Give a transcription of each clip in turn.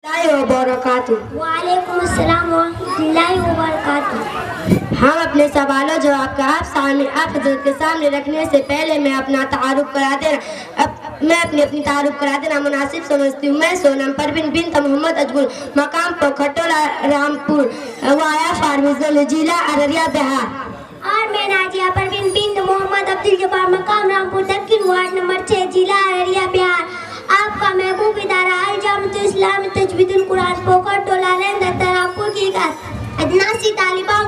वालेकुम अस्सलाम वरहमतुल्लाहि वबरकातुहू। हम अपने सवालों जवाब का आप हजरत के सामने रखने से पहले मैं अपनी तारुफ करा देना मुनासिब समझती हूँ। मैं सोनम परवीन बिन्त मोहम्मद अजमुल, मकाम पोखटोला रामपुर, वाया फारबिसगंज, जिला अररिया, बिहार। और मैं नाजिया परवीन बिन्त मोहम्मद अब्दुल जब्बार, मकाम रामपुर दक्षिण, वार्ड नंबर 6, जिला अररिया, बिहार। आपका महबूब इदारा अल जामिअतुल इस्लाम तजवीदुल कुरान पोखटोला रामपुर की अदनासी तालिबान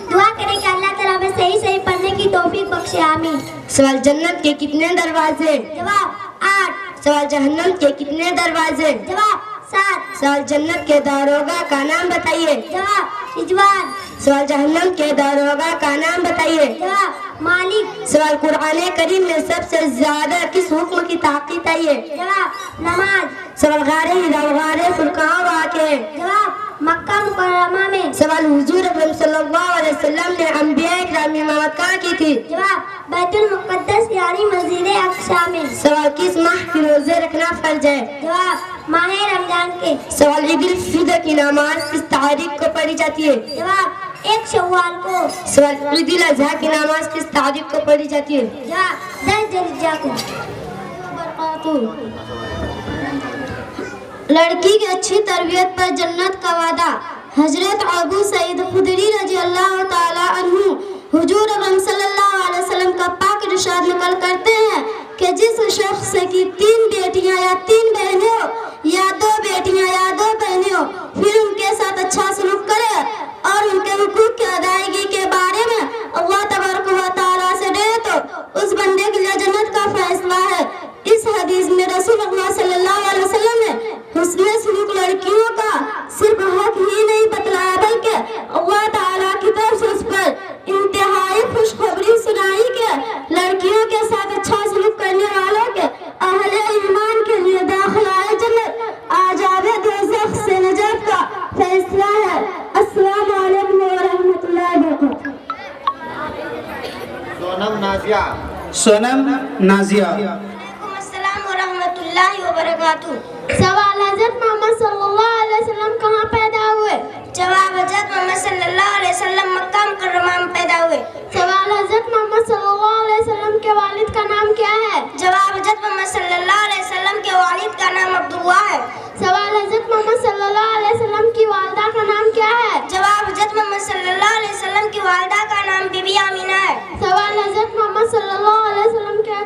दुआ करें कि अल्लाह ताला में सही पढ़ने की तौफीक बख्शे, आमीन। सवाल, जन्नत के कितने दरवाजे? जवाब 8। सवाल, जहन्नम के कितने दरवाजे? जवाब 7। सवाल, जन्नत के दारोगा का नाम बताइए। जवाब रिजवान। सवाल, जहन्नम के दारोगा का नाम बताइए। जवाब मालिक। सवाल, कुरान करीम में सबसे ज्यादा किस हुक्म की ताकीद आई है? जवाब नमाज। सवाल, गारे हिरा गारे फुर कहाँ वाक़ है? जवाब मक्का मुकर्रमा में। सवाल, हुजूर अकरम सल्लल्लाहु अलैहि वसल्लम ने अंबिया इकराम की इमामत कहाँ की थी? जवाब बैतुल मुक़द्दस यानी मस्जिद अक़सा में। सवाल, किस माह के रोजे रखना फर्ज है? जवाब माह रमजान के। सवाल, ईद उल फितर की नमाज किस तारीख को पढ़ी जाती है? जवाब 1 शव्वाल को। सवाल, ईद उल अज़हा की नमाज किस तारीख को पढ़ी जाती है? जवाब 10 ज़िलहिज्जा को। लड़की की अच्छी तरबियत पर जन्नत का वादा। हजरत अबू सईद खुदरी रजी अल्लाह ताला अन्हु हुजूर अकरम सल्लल्लाहु अलैहि वसल्लम का पाक इरशाद नकल करते हैं कि जिस शख्स की 3 बेटियां या 3 बहनें हो या 2 बेटियां या 2 बहनें हो, फिर उनके साथ अच्छा सलूक करे और उनके हुकूक की अदायगी के बारे में अल्लाह तबारक व तआला से डरे तो उस बंदे के लिए जन्नत का फैसला है। इस हदीस में रसूल अल्लाह सल्लल्लाहु अलैहि वसल्लम ने हुस्न सलूक लड़कियों का सिर्फ हक ही नहीं बतलाया बल्कि अल्लाह ताला की तरफ से उस पर इंतहाई खुशखबरी सुनाई कि लड़कियों के साथ अच्छा सलूक करने वालों के अहले ईमान के लिए दाखिला जन्नत आजाबे दोज़ख से नजात का फैसला है। अस्सलामु अलैकुम व रहमतुल्लाहि व बरकातहू। सोनम नाजिया। सवाल, हज़रत मोहम्मद सल्लल्लाहु अलैहि वसल्लम कहाँ पैदा हुए? जवाब, हज़रत मोहम्मद सल्लल्लाहु अलैहि वसल्लम मक्का मुकर्रमा में पैदा हुए। सवाल, हज़रत मोहम्मद सल्लल्लाहु अलैहि वसल्लम के वालिद का नाम क्या है? जवाब, हज़रत मोहम्मद सल्लल्लाहु अलैहि वसल्लम के वालिद का नाम अब्दुल्लाह है। सवाल, हज़रत मोहम्मद सल्लल्लाहु अलैहि वसल्लम की वालिदा का नाम क्या है? जवाब, हज़रत मोहम्मद सल्लल्लाहु अलैहि वसल्लम की वालिदा का नाम बीबी आमीना है। सवाल, हज़रत मोहम्मद सल्लल्लाहु अलैहि वसल्लम के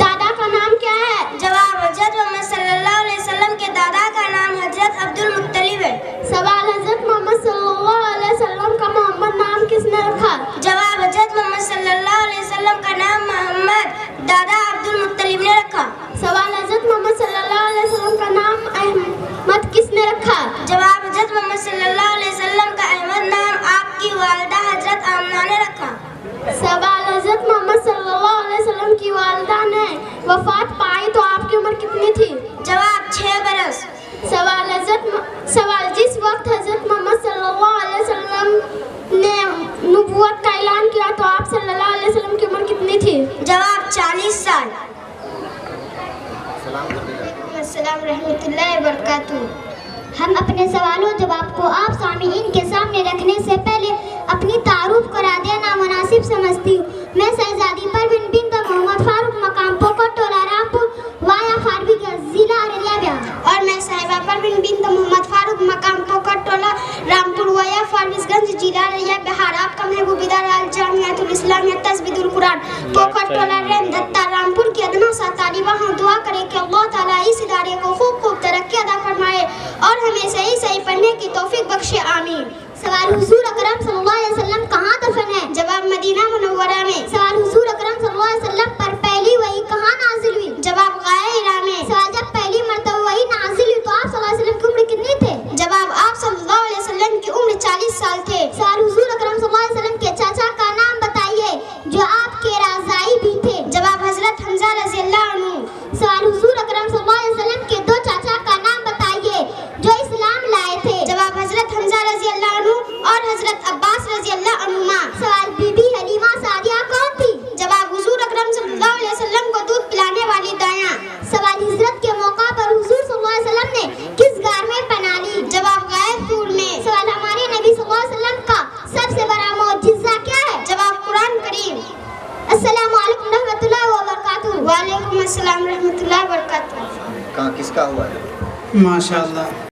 दादा का नाम क्या है? जवाब, हज़रत मोहम्मद सल्लल्लाहु अलैहि वसल्लम के दादा का नाम हज़रत अब्दुल मुत्तलिब है। सवाल, हज़रत मोहम्मद सल्लल्लाहु अलैहि वसल्लम का मोहम्मद नाम किसने रखा? जवाब, हज़रत मोहम्मद सल्लल्लाहु अलैहि वसल्लम का नाम मोहम्मद दादा अब्दुल मुत्तलिब ने रखा। सवाल, हज़रत मोहम्मद सल्लल्लाहु अलैहि वसल्लम का नाम अहमद किसने रखा? जवाब, हज़रत मोहम्मद सल्लल्लाहु अलैहि वसल्लम का अहमद नाम आपकी वालिदा हज़रत आमना ने रखा। सवाल, हज़रत मोहम्मद सल्लल्लाहु अलैहि वसल्लम की वालिदा ने वफात पाई तो आपकी उम्र कितनी थी? जवाब, 6 बरस। सवाल, जिस वक्त हज़रत मोहम्मद सल्लल्लाहु अलैहि वसल्लम ने नबूवत का ऐलान किया तो आप सल्लल्लाहु अलैहि वसल्लम की उम्र कितनी थी? जवाब, 40 साल। अस्सलाम रहमतुल्लाहि व बरकातहू। हम अपने सवालों जवाब को आप सामीईन के सामने रखने से पहले अपनी तारुफ करा देना मुनासिब समझती हूँ। मैं शहजादी परवीन बिन्त मोहम्मद फारूक, मकाम पोखटोला रामपुर, वाया फारबिसगंज, जिला अररिया, बिहार। और मैं साहिबा परवीन बिन्त मोहम्मद फारूक, मकाम पोखटोला रामपुर, वाया फारबिसगंज, जिला अररिया, बिहार। आपका महबूब इदारा अल जामिअतुल इस्लाम तजवीदुल कुरान पोखटोला रामपुर की अदनासा तालिबा हम दुआ करें कि अल्लाह ताला इस इदारे को खूब तरक्की अदा फरमाए और हमें सही पढ़ने की तौफीक बख्शे, आमीन। सवाल, हुजूर अकरम सल्लल्लाहु अलैहि वसल्लम कहाँ दफन है? जवाब, मदीना मुनव्वरा में। सवाल, हुजूर अकरम सल्लल्लाहु अलैहि वसल्लम पर पहली वही कहाँ नाजिल हुई? जवाब, गाए हिरा में। सवाल, जब पहली मर्तबा वही नाजिल हुई तो आप सल्लल्लाहु अलैहि वसल्लम की उम्र कितनी थे? जवाब, आप सल्लल्लाहु अलैहि वसल्लम की उम्र 40 साल थे। सवाल, हुजूर अकरम सल्लल्लाहु अलैहि वसल्लम के चाचा का नाम बताइए जो आपके राज़ाई भी थे। जवाब, हज़रत हमजा रज़ी अल्लाह अन्हु। सवाल, हुजूर अकरम सल्लल्लाहु अलैहि वसल्लम के 2 चाचा का नाम बताइए जो इस्लाम लाए थे। जवाब, हज़रत हमजा रज़ी अल्लाह अन्हु और हज़रत अब्बास रज़ी अल्लाह अन्हुमा। सवाल, बीबी हलीमा सादिया कौन السلام علیکم رحمۃ اللہ وبرکاتہ. وعلیکم السلام رحمۃ اللہ وبرکاتہ. کہاں کس کا ہوا ہے؟ ماشاء اللہ.